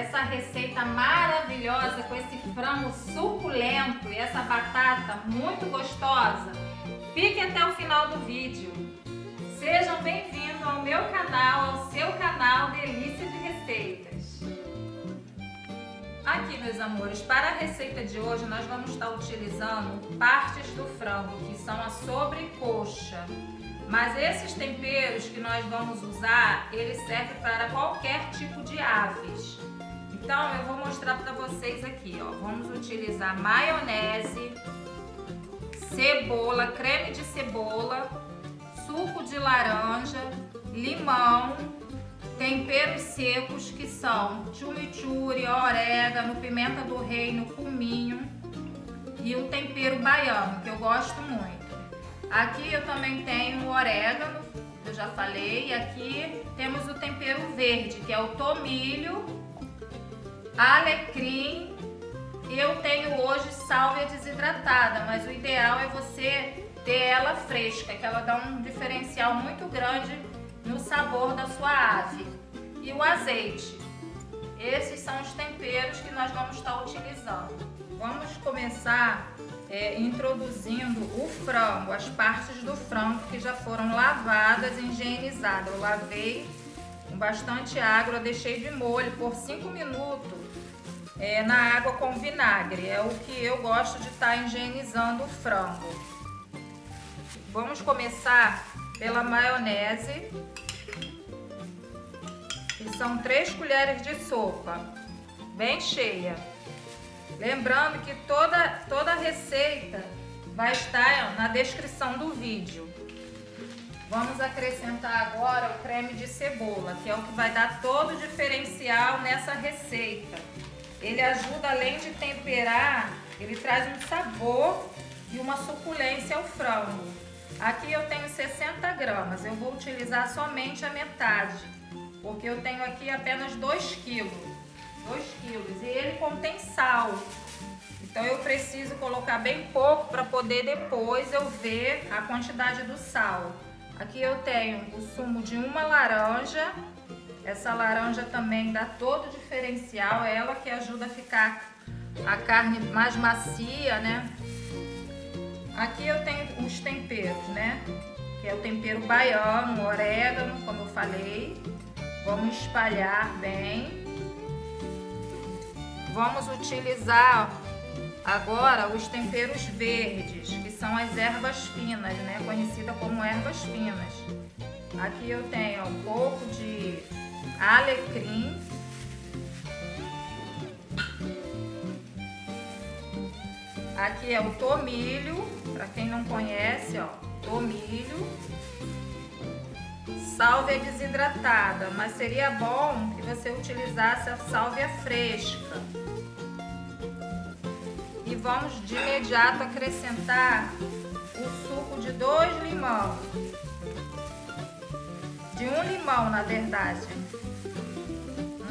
essa receita maravilhosa com esse frango suculento e essa batata muito gostosa. Fique até o final do vídeo. Sejam bem-vindos ao meu canal, ao seu canal Delícia de Receitas. Aqui, meus amores, para a receita de hoje nós vamos estar utilizando partes do frango, que são a sobrecoxa. Mas esses temperos que nós vamos usar, eles servem para qualquer tipo de aves. Então eu vou mostrar para vocês aqui, ó. Vamos utilizar maionese, cebola, creme de cebola, suco de laranja, limão, temperos secos que são chimichurri, orégano, pimenta do reino, cominho e o tempero baiano, que eu gosto muito. Aqui eu também tenho o orégano, eu já falei, e aqui temos o tempero verde, que é o tomilho, alecrim. Eu tenho hoje sálvia desidratada, mas o ideal é você ter ela fresca, que ela dá um diferencial muito grande no sabor da sua ave. E o azeite. Esses são os temperos que nós vamos estar utilizando. Vamos começar introduzindo o frango, as partes do frango que já foram lavadas e higienizadas. Eu lavei com bastante água, eu deixei de molho por 5 minutos na água com vinagre. É o que eu gosto de estar higienizando o frango. Vamos começar pela maionese, que são 3 colheres de sopa, bem cheia. Lembrando que toda a receita vai estar na descrição do vídeo. Vamos acrescentar agora o creme de cebola, que é o que vai dar todo o diferencial nessa receita. Ele ajuda, além de temperar, ele traz um sabor e uma suculência ao frango. Aqui eu tenho 60 gramas, eu vou utilizar somente a metade, porque eu tenho aqui apenas 2 quilos. 2 quilos, e ele contém sal, então eu preciso colocar bem pouco para poder depois eu ver a quantidade do sal. Aqui eu tenho o sumo de uma laranja, essa laranja também dá todo o diferencial, é ela que ajuda a ficar a carne mais macia, né? Aqui eu tenho os temperos, né? Que é o tempero baiano, o orégano, como eu falei. Vamos espalhar bem. Vamos utilizar agora os temperos verdes, que são as ervas finas, né? Conhecida como ervas finas. Aqui eu tenho um pouco de alecrim. Aqui é o tomilho, para quem não conhece, ó, tomilho. Sálvia desidratada, mas seria bom que você utilizasse a sálvia fresca. E vamos de imediato acrescentar o suco de 2 limões. De 1 limão, na verdade.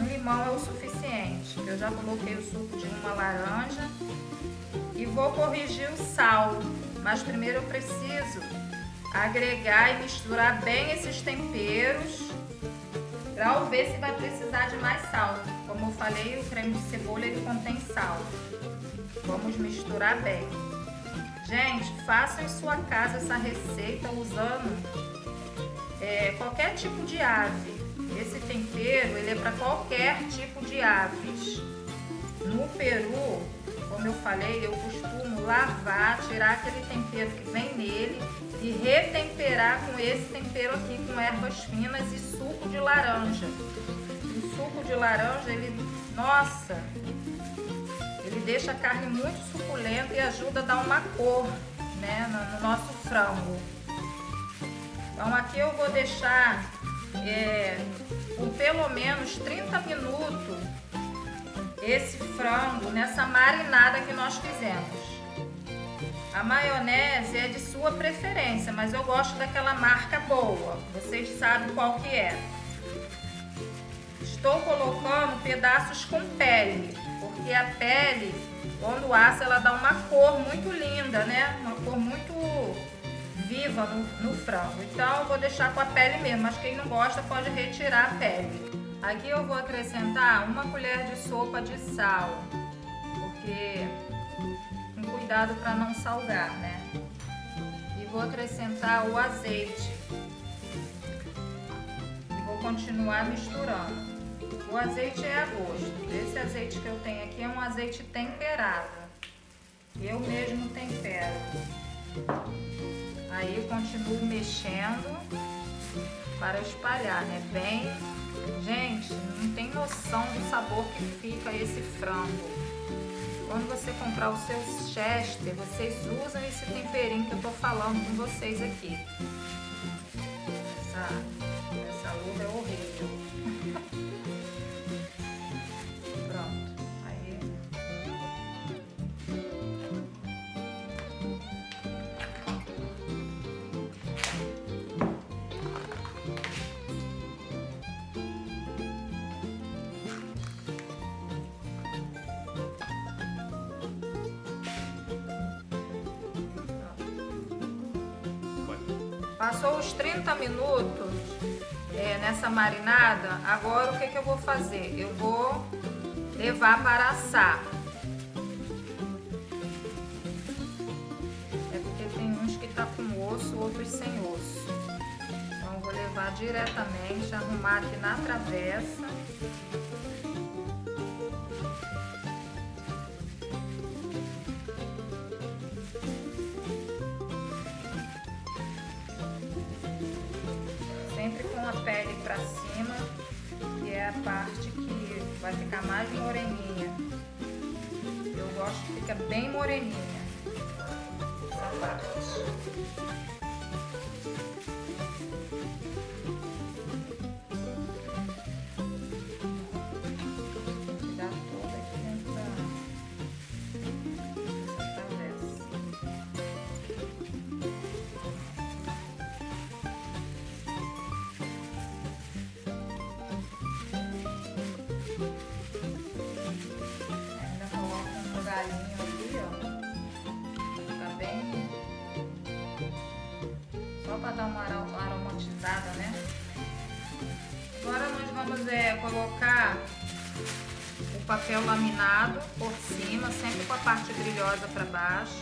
1 limão é o suficiente. Eu já coloquei o suco de uma laranja. E vou corrigir o sal, mas primeiro eu preciso agregar e misturar bem esses temperos para eu ver se vai precisar de mais sal. Como eu falei, o creme de cebola ele contém sal. Vamos misturar bem. Gente, faça em sua casa essa receita usando qualquer tipo de ave. Esse tempero ele é para qualquer tipo de aves. No Peru, como eu falei, eu costumo lavar, tirar aquele tempero que vem nele e retemperar com esse tempero aqui, com ervas finas e suco de laranja. O suco de laranja, nossa, ele deixa a carne muito suculenta e ajuda a dar uma cor, né, no nosso frango. Então aqui eu vou deixar por pelo menos 30 minutos esse frango nessa marinada que nós fizemos. A maionese é de sua preferência, mas eu gosto daquela marca boa. Vocês sabem qual que é. Estou colocando pedaços com pele, porque a pele, quando assa, ela dá uma cor muito linda, né? Uma cor muito viva no frango. Então eu vou deixar com a pele mesmo, mas quem não gosta pode retirar a pele. Aqui eu vou acrescentar 1 colher de sopa de sal, porque com cuidado para não salgar, né? E vou acrescentar o azeite. E vou continuar misturando. O azeite é a gosto. Esse azeite que eu tenho aqui é um azeite temperado. Eu mesmo tempero. Aí eu continuo mexendo para espalhar, né? Bem, gente, não tem noção do sabor que fica esse frango. Quando você comprar o seu Chester, vocês usam esse temperinho que eu tô falando com vocês aqui. Essa luz é horrível. Pronto. Aí. Passou os 30 minutos nessa marinada, agora o que eu vou fazer? Eu vou levar para assar. É porque tem uns que tá com osso, outros sem osso. Então eu vou levar diretamente, arrumar aqui na travessa. Sempre com a pele para cima, que é a parte que vai ficar mais moreninha. Eu gosto que fica bem moreninha essa parte. Dá toda aqui dentro dessa travessa. Galinho aqui, ó, fica bem, só para dar uma aromatizada, né? Agora nós vamos colocar o papel laminado por cima, sempre com a parte brilhosa para baixo,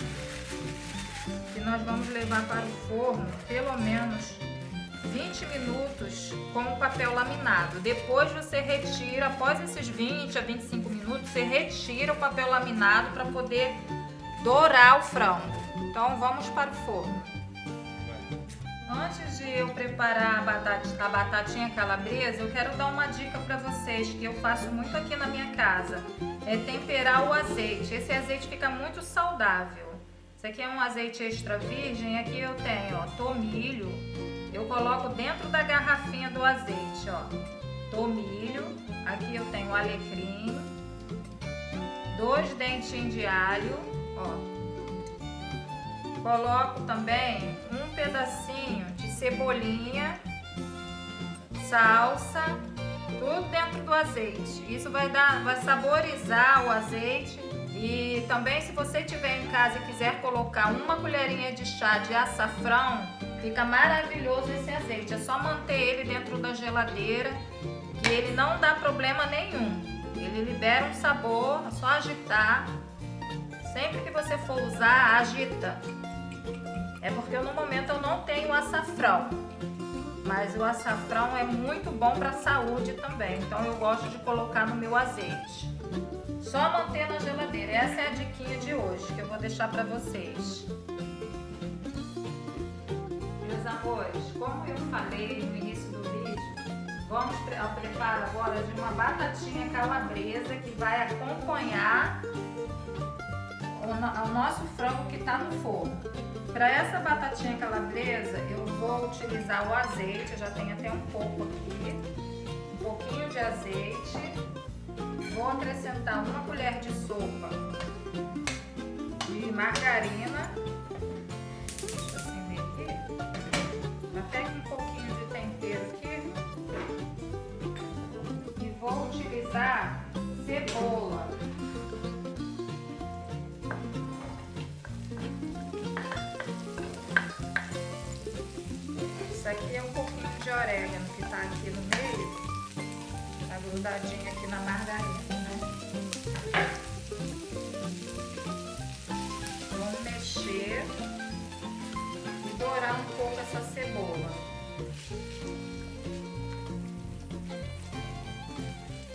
e nós vamos levar para o forno pelo menos 20 minutos com o papel laminado. Depois você retira, após esses 20 a 25 minutos, você retira o papel laminado para poder dourar o frango. Então vamos para o forno. Antes de eu preparar a batatinha calabresa, eu quero dar uma dica para vocês que eu faço muito aqui na minha casa. É temperar o azeite. Esse azeite fica muito saudável. Esse aqui é um azeite extra virgem. Aqui eu tenho, ó, tomilho. Eu coloco dentro da garrafinha do azeite, ó, tomilho. Aqui eu tenho alecrim, 2 dentinhos de alho, ó. Coloco também um pedacinho de cebolinha, salsa, tudo dentro do azeite. Isso vai saborizar o azeite. E também, se você tiver em casa e quiser colocar 1 colherinha de chá de açafrão, fica maravilhoso esse azeite. É só manter ele dentro da geladeira, que ele não dá problema nenhum. Ele libera um sabor, é só agitar. Sempre que você for usar, agita. É porque no momento eu não tenho açafrão. Mas o açafrão é muito bom para a saúde também. Então eu gosto de colocar no meu azeite. Só manter na geladeira. Essa é a diquinha de hoje que eu vou deixar para vocês. Meus amores, como eu falei no início do vídeo, vamos ao preparo agora de uma batatinha calabresa que vai acompanhar o nosso frango que está no forno. Para essa batatinha calabresa, eu vou utilizar o azeite, eu já tenho até um pouco aqui, um pouquinho de azeite. Vou acrescentar 1 colher de sopa de margarina. Deixa eu acender aqui. Até um pouquinho de tempero aqui. E vou utilizar cebola. Isso aqui é um pouquinho de orégano que está aqui no meio. grudadinho aqui na margarina, né? Vamos mexer e dourar um pouco essa cebola.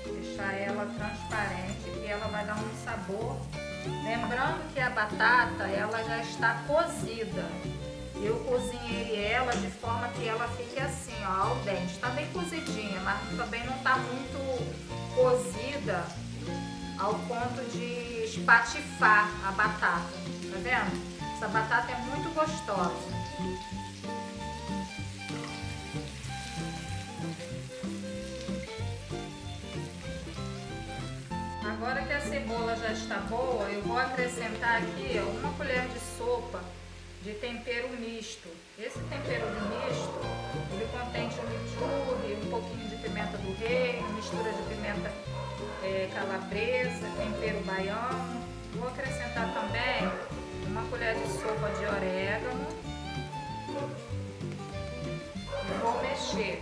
Deixar ela transparente, que ela vai dar um sabor. Lembrando que a batata, ela já está cozida. Eu cozinhei ela de forma que ela fique assim, ó, al dente. Está bem cozidinha, mas também não está muito cozida ao ponto de espatifar a batata. Tá vendo? Essa batata é muito gostosa. Agora que a cebola já está boa, eu vou acrescentar aqui uma colher de sopa de tempero misto. Esse tempero misto, ele contém chimichurri, um pouquinho de pimenta do reino, mistura de pimenta calabresa, tempero baiano. Vou acrescentar também uma colher de sopa de orégano e vou mexer.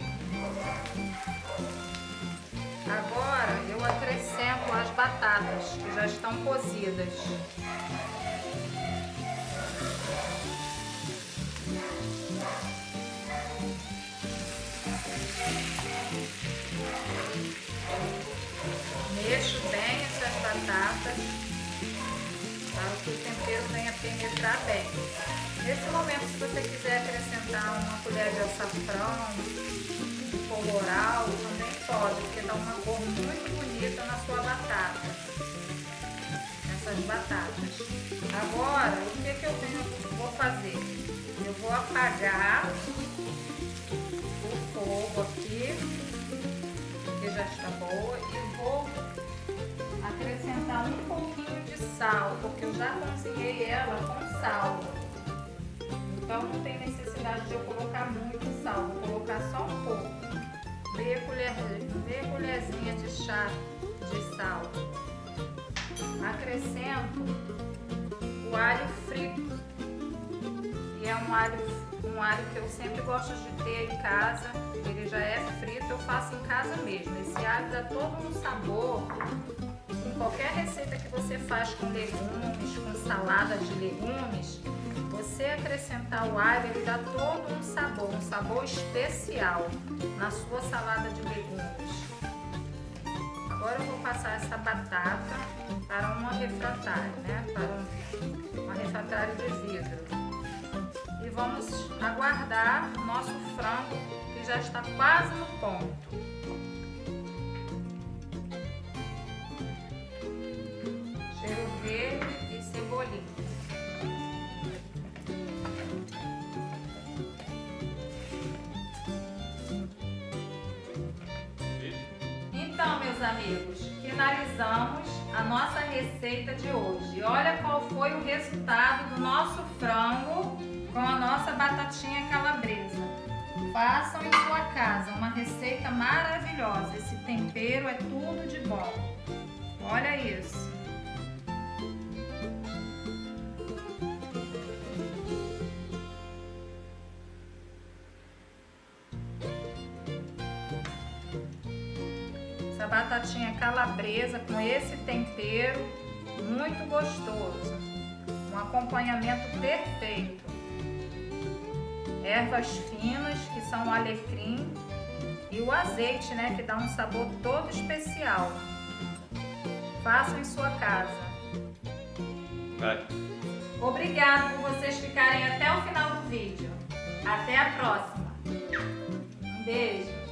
Agora eu acrescento as batatas que já estão cozidas. Mexo bem essas batatas para que o tempero venha penetrar bem. Nesse momento, se você quiser acrescentar uma colher de açafrão, de colorau, também pode, porque dá uma cor muito bonita na sua batata. Essas batatas. Agora, o que eu vou fazer? Eu vou apagar o fogo aqui, que já está boa, e vou acrescentar um pouquinho de sal, porque eu já cozinhei ela com sal. Então não tem necessidade de eu colocar muito sal, vou colocar só um pouco. Meia colherzinha de chá de sal. Acrescento o alho frito, e é um alho que eu sempre gosto de ter em casa. Ele já é frito, eu faço em casa mesmo. Esse alho dá todo um sabor. Em qualquer receita que você faz com legumes, com salada de legumes, você acrescentar o alho, ele dá todo um sabor especial na sua salada de legumes. Agora eu vou passar essa batata para uma refratária, né? Para uma refratária de vidro. E vamos aguardar o nosso frango, que já está quase no ponto. Cheiro verde e cebolinha. Então, meus amigos, finalizamos a nossa receita de hoje. Olha qual foi o resultado do nosso frango com a nossa batatinha calabresa. Façam em sua casa, uma receita maravilhosa. Esse tempero é tudo de bom. Olha isso. Essa batatinha calabresa com esse tempero muito gostoso. Um acompanhamento perfeito. Ervas finas, que são o alecrim, e o azeite, né, que dá um sabor todo especial. Façam em sua casa. Vai. Obrigada por vocês ficarem até o final do vídeo. Até a próxima. Um beijo.